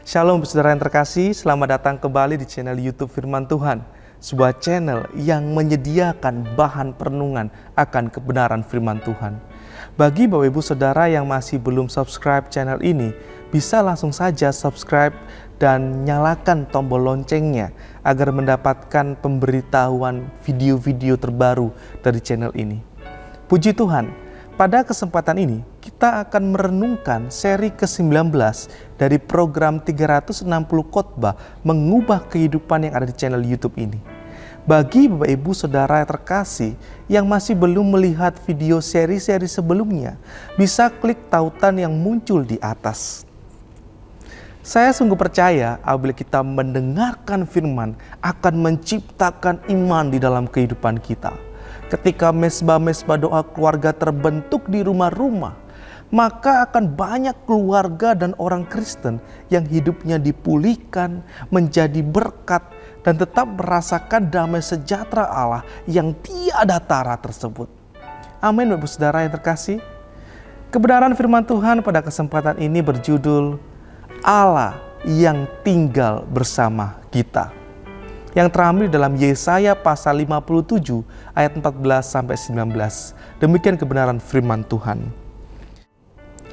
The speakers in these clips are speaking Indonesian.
Shalom saudara yang terkasih, selamat datang kembali di channel YouTube Firman Tuhan. Sebuah channel yang menyediakan bahan perenungan akan kebenaran firman Tuhan. Bagi Bapak Ibu Saudara yang masih belum subscribe channel ini, bisa langsung saja subscribe dan nyalakan tombol loncengnya agar mendapatkan pemberitahuan video-video terbaru dari channel ini. Puji Tuhan, pada kesempatan ini kita akan merenungkan seri ke-19 dari program 360 khotbah mengubah kehidupan yang ada di channel YouTube ini. Bagi Bapak Ibu Saudara yang terkasih yang masih belum melihat video seri-seri sebelumnya, bisa klik tautan yang muncul di atas. Saya sungguh percaya apabila kita mendengarkan firman akan menciptakan iman di dalam kehidupan kita. Ketika mesbah-mesbah doa keluarga terbentuk di rumah-rumah, maka akan banyak keluarga dan orang Kristen yang hidupnya dipulihkan, menjadi berkat, dan tetap merasakan damai sejahtera Allah yang tiada tara tersebut. Amin Bapak Saudara yang terkasih. Kebenaran firman Tuhan pada kesempatan ini berjudul Allah yang tinggal bersama kita, yang terambil dalam Yesaya pasal 57 ayat 14-19. Demikian kebenaran firman Tuhan.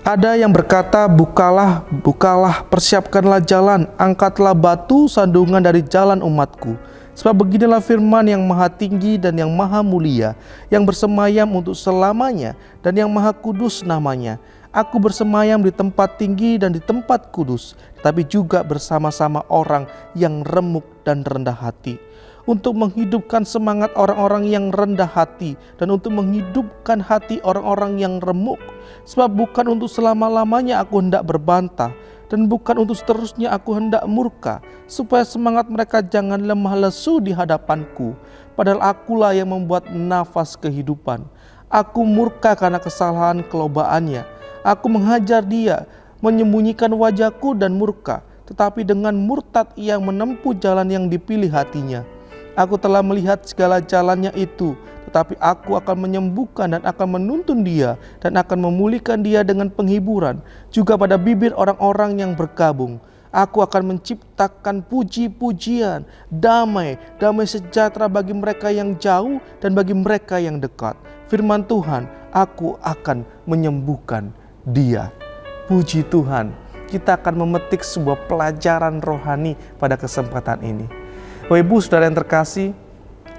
Ada yang berkata, bukalah, bukalah, persiapkanlah jalan, angkatlah batu sandungan dari jalan umatku. Sebab beginilah firman yang maha tinggi dan yang maha mulia, yang bersemayam untuk selamanya dan yang maha kudus namanya. Aku bersemayam di tempat tinggi dan di tempat kudus, tetapi juga bersama-sama orang yang remuk dan rendah hati, untuk menghidupkan semangat orang-orang yang rendah hati dan untuk menghidupkan hati orang-orang yang remuk. Sebab bukan untuk selama-lamanya aku hendak berbantah, dan bukan untuk seterusnya aku hendak murka, supaya semangat mereka jangan lemah lesu di hadapanku. Padahal akulah yang membuat nafas kehidupan. Aku murka karena kesalahan kelobaannya. Aku menghajar dia, menyembunyikan wajahku dan murka, tetapi dengan murtad ia menempuh jalan yang dipilih hatinya. Aku telah melihat segala jalannya itu, tetapi aku akan menyembuhkan dan akan menuntun dia dan akan memulihkan dia dengan penghiburan, juga pada bibir orang-orang yang berkabung. Aku akan menciptakan puji-pujian, damai sejahtera bagi mereka yang jauh dan bagi mereka yang dekat. Firman Tuhan, aku akan menyembuhkan dia. Puji Tuhan, kita akan memetik sebuah pelajaran rohani pada kesempatan ini. Bapak Ibu Saudara yang terkasih,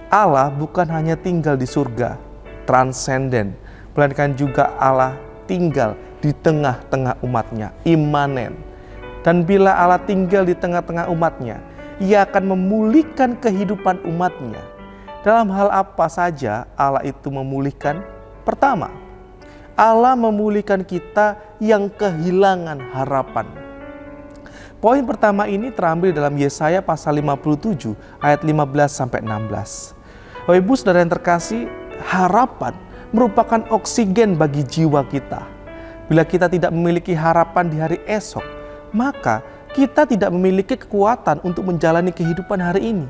Allah bukan hanya tinggal di surga, transenden, melainkan juga Allah tinggal di tengah-tengah umatnya, imanen. Dan bila Allah tinggal di tengah-tengah umatnya, Ia akan memulihkan kehidupan umatnya. Dalam hal apa saja Allah itu memulihkan? Pertama, Allah memulihkan kita yang kehilangan harapan. Poin pertama ini terambil dalam Yesaya pasal 57 ayat 15-16. Bapak Ibu Saudara yang terkasih, harapan merupakan oksigen bagi jiwa kita. Bila kita tidak memiliki harapan di hari esok, maka kita tidak memiliki kekuatan untuk menjalani kehidupan hari ini.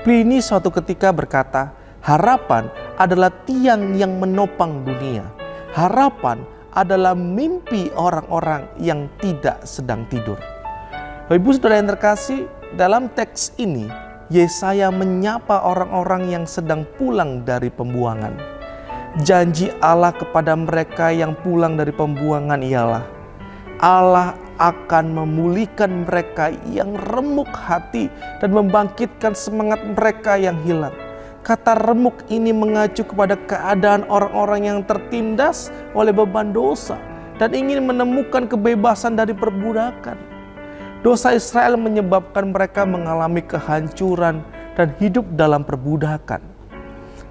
Pliny suatu ketika berkata, harapan adalah tiang yang menopang dunia. Harapan adalah mimpi orang-orang yang tidak sedang tidur. Bapak Ibu Saudara yang terkasih, dalam teks ini Yesaya menyapa orang-orang yang sedang pulang dari pembuangan. Janji Allah kepada mereka yang pulang dari pembuangan ialah Allah akan memulihkan mereka yang remuk hati dan membangkitkan semangat mereka yang hilang. Kata remuk ini mengacu kepada keadaan orang-orang yang tertindas oleh beban dosa dan ingin menemukan kebebasan dari perbudakan. Dosa Israel menyebabkan mereka mengalami kehancuran dan hidup dalam perbudakan.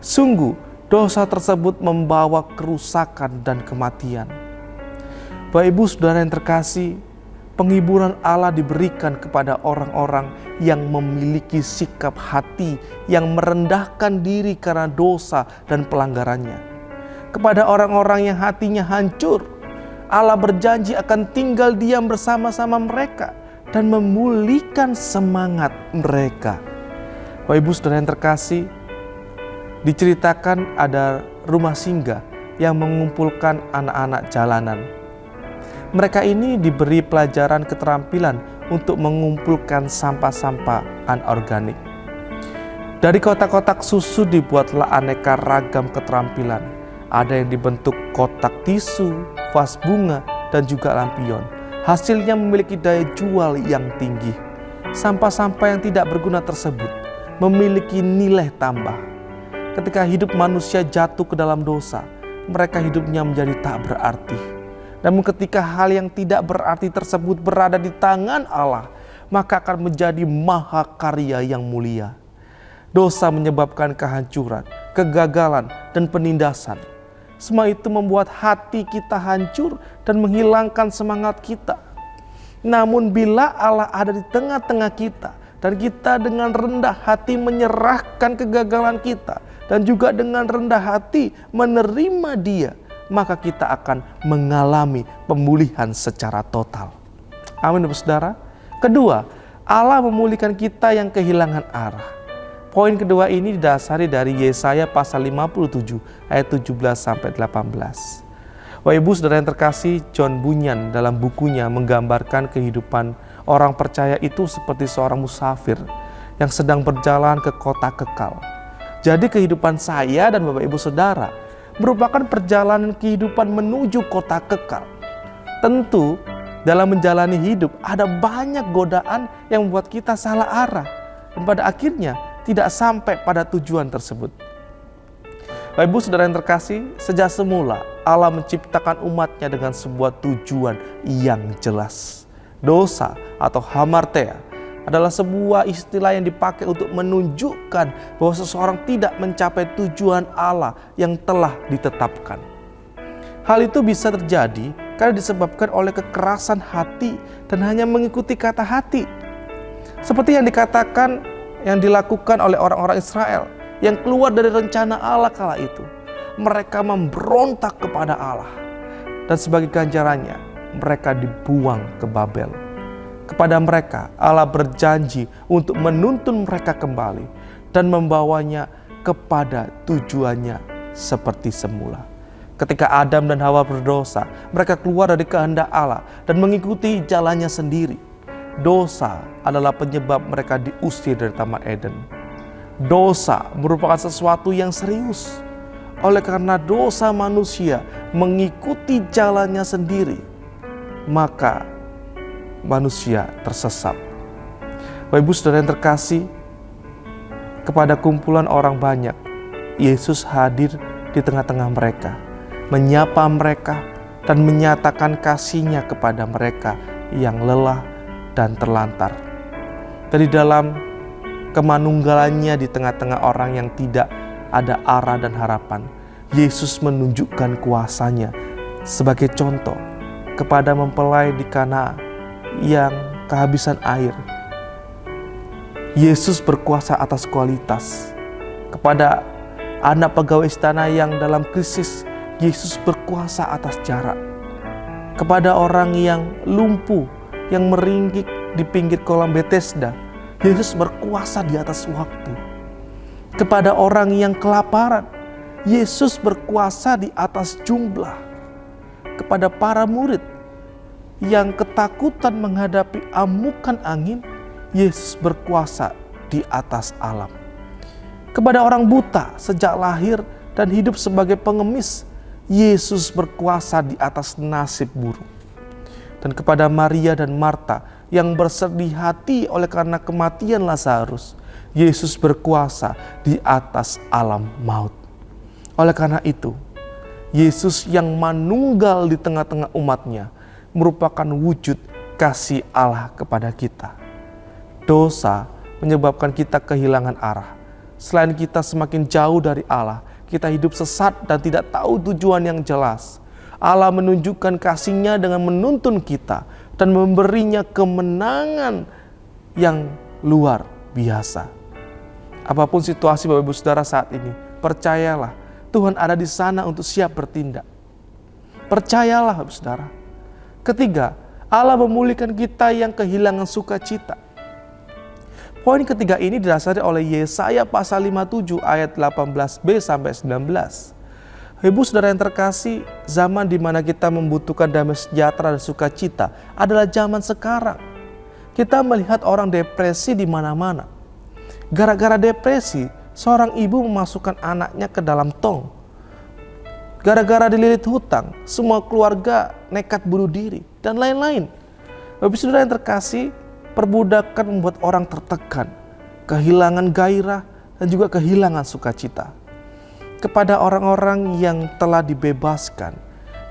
Sungguh, dosa tersebut membawa kerusakan dan kematian. Bapak Ibu Saudara yang terkasih, penghiburan Allah diberikan kepada orang-orang yang memiliki sikap hati yang merendahkan diri karena dosa dan pelanggarannya. Kepada orang-orang yang hatinya hancur, Allah berjanji akan tinggal diam bersama-sama mereka dan memulihkan semangat mereka. Bapak Ibu Saudara yang terkasih, diceritakan ada rumah singgah yang mengumpulkan anak-anak jalanan. Mereka ini diberi pelajaran keterampilan untuk mengumpulkan sampah-sampah anorganik. Dari kotak-kotak susu dibuatlah aneka ragam keterampilan. Ada yang dibentuk kotak tisu, vas bunga, dan juga lampion. Hasilnya memiliki daya jual yang tinggi. Sampah-sampah yang tidak berguna tersebut memiliki nilai tambah. Ketika hidup manusia jatuh ke dalam dosa, mereka hidupnya menjadi tak berarti. Namun ketika hal yang tidak berarti tersebut berada di tangan Allah, maka akan menjadi mahakarya yang mulia. Dosa menyebabkan kehancuran, kegagalan, dan penindasan. Semua itu membuat hati kita hancur dan menghilangkan semangat kita. Namun bila Allah ada di tengah-tengah kita, dan kita dengan rendah hati menyerahkan kegagalan kita, dan juga dengan rendah hati menerima Dia, maka kita akan mengalami pemulihan secara total. Amin, saudara. Kedua, Allah memulihkan kita yang kehilangan arah. Poin kedua ini didasari dari Yesaya pasal 57 ayat 17-18. Bapak Ibu Saudara yang terkasih, John Bunyan dalam bukunya menggambarkan kehidupan orang percaya itu seperti seorang musafir yang sedang berjalan ke kota kekal. Jadi kehidupan saya dan Bapak Ibu Saudara merupakan perjalanan kehidupan menuju kota kekal. Tentu dalam menjalani hidup ada banyak godaan yang membuat kita salah arah dan pada akhirnya tidak sampai pada tujuan tersebut. Bapak Ibu Saudara yang terkasih, sejak semula Allah menciptakan umatnya dengan sebuah tujuan yang jelas. Dosa atau hamartia adalah sebuah istilah yang dipakai untuk menunjukkan bahwa seseorang tidak mencapai tujuan Allah yang telah ditetapkan. Hal itu bisa terjadi karena disebabkan oleh kekerasan hati dan hanya mengikuti kata hati. Seperti yang dilakukan oleh orang-orang Israel yang keluar dari rencana Allah kala itu. Mereka memberontak kepada Allah dan sebagai ganjarannya mereka dibuang ke Babel. Kepada mereka Allah berjanji untuk menuntun mereka kembali dan membawanya kepada tujuannya seperti semula. Ketika Adam dan Hawa berdosa, mereka keluar dari kehendak Allah dan mengikuti jalannya sendiri. Dosa adalah penyebab mereka diusir dari Taman Eden. Dosa merupakan sesuatu yang serius. Oleh karena dosa manusia mengikuti jalannya sendiri, maka manusia tersesat. Bapak Ibu Saudara yang terkasih, kepada kumpulan orang banyak, Yesus hadir di tengah-tengah mereka, menyapa mereka dan menyatakan kasih-Nya kepada mereka yang lelah dan terlantar. Dari dalam kemanunggalannya di tengah-tengah orang yang tidak ada arah dan harapan, Yesus menunjukkan kuasa-Nya sebagai contoh kepada mempelai di Kana yang kehabisan air. Yesus berkuasa atas kualitas. Kepada anak pegawai istana yang dalam krisis, Yesus berkuasa atas jarak. Kepada orang yang lumpuh, yang meringkik di pinggir kolam Bethesda, Yesus berkuasa di atas waktu. Kepada orang yang kelaparan, Yesus berkuasa di atas jumlah. Kepada para murid yang ketakutan menghadapi amukan angin, Yesus berkuasa di atas alam. Kepada orang buta sejak lahir dan hidup sebagai pengemis, Yesus berkuasa di atas nasib buruk. Dan kepada Maria dan Marta yang bersedih hati oleh karena kematian Lazarus, Yesus berkuasa di atas alam maut. Oleh karena itu, Yesus yang manunggal di tengah-tengah umatnya merupakan wujud kasih Allah kepada kita. Dosa menyebabkan kita kehilangan arah. Selain kita semakin jauh dari Allah, kita hidup sesat dan tidak tahu tujuan yang jelas. Allah menunjukkan kasih-Nya dengan menuntun kita dan memberinya kemenangan yang luar biasa. Apapun situasi Bapak Ibu Saudara saat ini, percayalah Tuhan ada di sana untuk siap bertindak. Percayalah Bapak Ibu Saudara. Ketiga, Allah memulihkan kita yang kehilangan sukacita. Poin ketiga ini didasari oleh Yesaya pasal 57 ayat 18b sampai 19. Ibu Saudara yang terkasih, zaman di mana kita membutuhkan damai sejahtera dan sukacita adalah zaman sekarang. Kita melihat orang depresi di mana-mana. Gara-gara depresi, seorang ibu memasukkan anaknya ke dalam tong. Gara-gara dililit hutang, semua keluarga nekat bunuh diri, dan lain-lain. Bapak Saudara yang terkasih, perbudakan membuat orang tertekan, kehilangan gairah, dan juga kehilangan sukacita. Kepada orang-orang yang telah dibebaskan,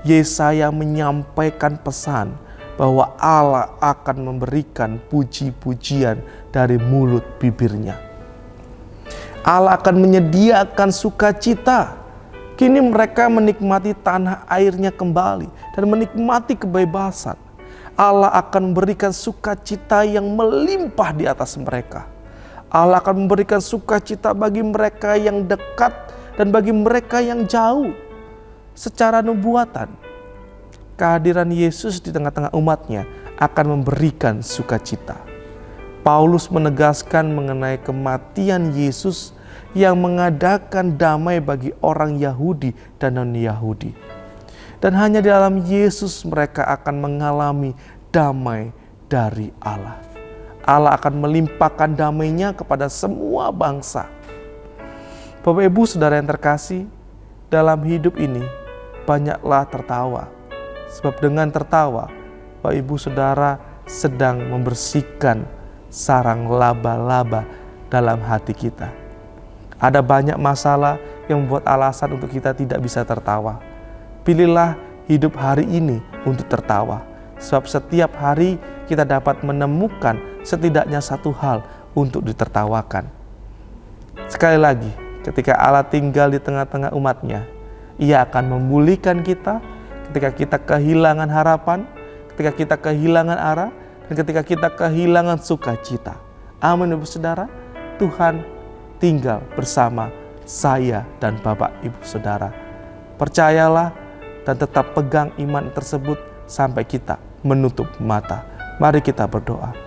Yesaya menyampaikan pesan bahwa Allah akan memberikan puji-pujian dari mulut bibirnya. Allah akan menyediakan sukacita. Kini mereka menikmati tanah airnya kembali dan menikmati kebebasan. Allah akan memberikan sukacita yang melimpah di atas mereka. Allah akan memberikan sukacita bagi mereka yang dekat dan bagi mereka yang jauh. Secara nubuatan, kehadiran Yesus di tengah-tengah umatnya akan memberikan sukacita. Paulus menegaskan mengenai kematian Yesus yang mengadakan damai bagi orang Yahudi dan non-Yahudi. Dan hanya di dalam Yesus mereka akan mengalami damai dari Allah. Allah akan melimpahkan damai-Nya kepada semua bangsa. Bapak Ibu Saudara yang terkasih, dalam hidup ini banyaklah tertawa. Sebab dengan tertawa, Bapak Ibu Saudara sedang membersihkan sarang laba-laba dalam hati kita. Ada banyak masalah yang membuat alasan untuk kita tidak bisa tertawa. Pilihlah hidup hari ini untuk tertawa. Sebab setiap hari kita dapat menemukan setidaknya satu hal untuk ditertawakan. Sekali lagi, ketika Allah tinggal di tengah-tengah umatnya, Ia akan memulihkan kita ketika kita kehilangan harapan, ketika kita kehilangan arah, dan ketika kita kehilangan sukacita. Amin, Ibu Saudara. Tuhan tinggal bersama saya dan Bapak Ibu Saudara. Percayalah dan tetap pegang iman tersebut sampai kita menutup mata. Mari kita berdoa.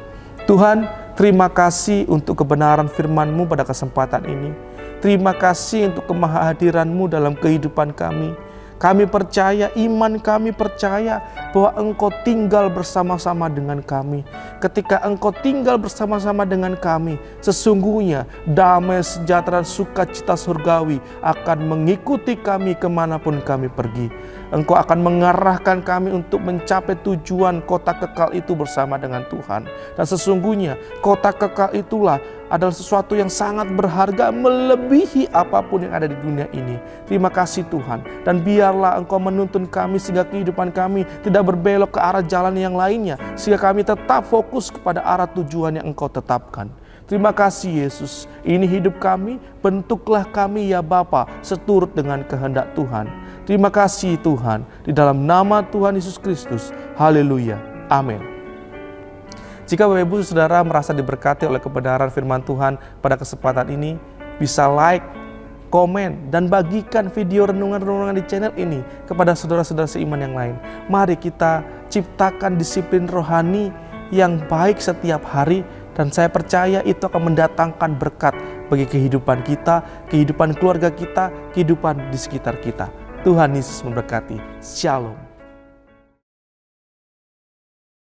Tuhan, terima kasih untuk kebenaran firman-Mu pada kesempatan ini. Terima kasih untuk kemahadiran-Mu dalam kehidupan kami. Kami percaya, iman kami percaya bahwa Engkau tinggal bersama-sama dengan kami. Ketika Engkau tinggal bersama-sama dengan kami, sesungguhnya damai, sejahtera, sukacita surgawi akan mengikuti kami kemanapun kami pergi. Engkau akan mengarahkan kami untuk mencapai tujuan kota kekal itu bersama dengan Tuhan. Dan sesungguhnya kota kekal itulah adalah sesuatu yang sangat berharga melebihi apapun yang ada di dunia ini. Terima kasih Tuhan. Dan biarlah Engkau menuntun kami sehingga kehidupan kami tidak berbelok ke arah jalan yang lainnya. Sehingga kami tetap fokus kepada arah tujuan yang Engkau tetapkan. Terima kasih Yesus. Ini hidup kami, bentuklah kami ya Bapa seturut dengan kehendak Tuhan. Terima kasih Tuhan. Di dalam nama Tuhan Yesus Kristus. Haleluya. Amin. Jika Bapak Ibu Saudara merasa diberkati oleh kebenaran firman Tuhan pada kesempatan ini, bisa like, komen, dan bagikan video renungan-renungan di channel ini kepada saudara-saudara seiman yang lain. Mari kita ciptakan disiplin rohani yang baik setiap hari, dan saya percaya itu akan mendatangkan berkat bagi kehidupan kita, kehidupan keluarga kita, kehidupan di sekitar kita. Tuhan Yesus memberkati. Shalom.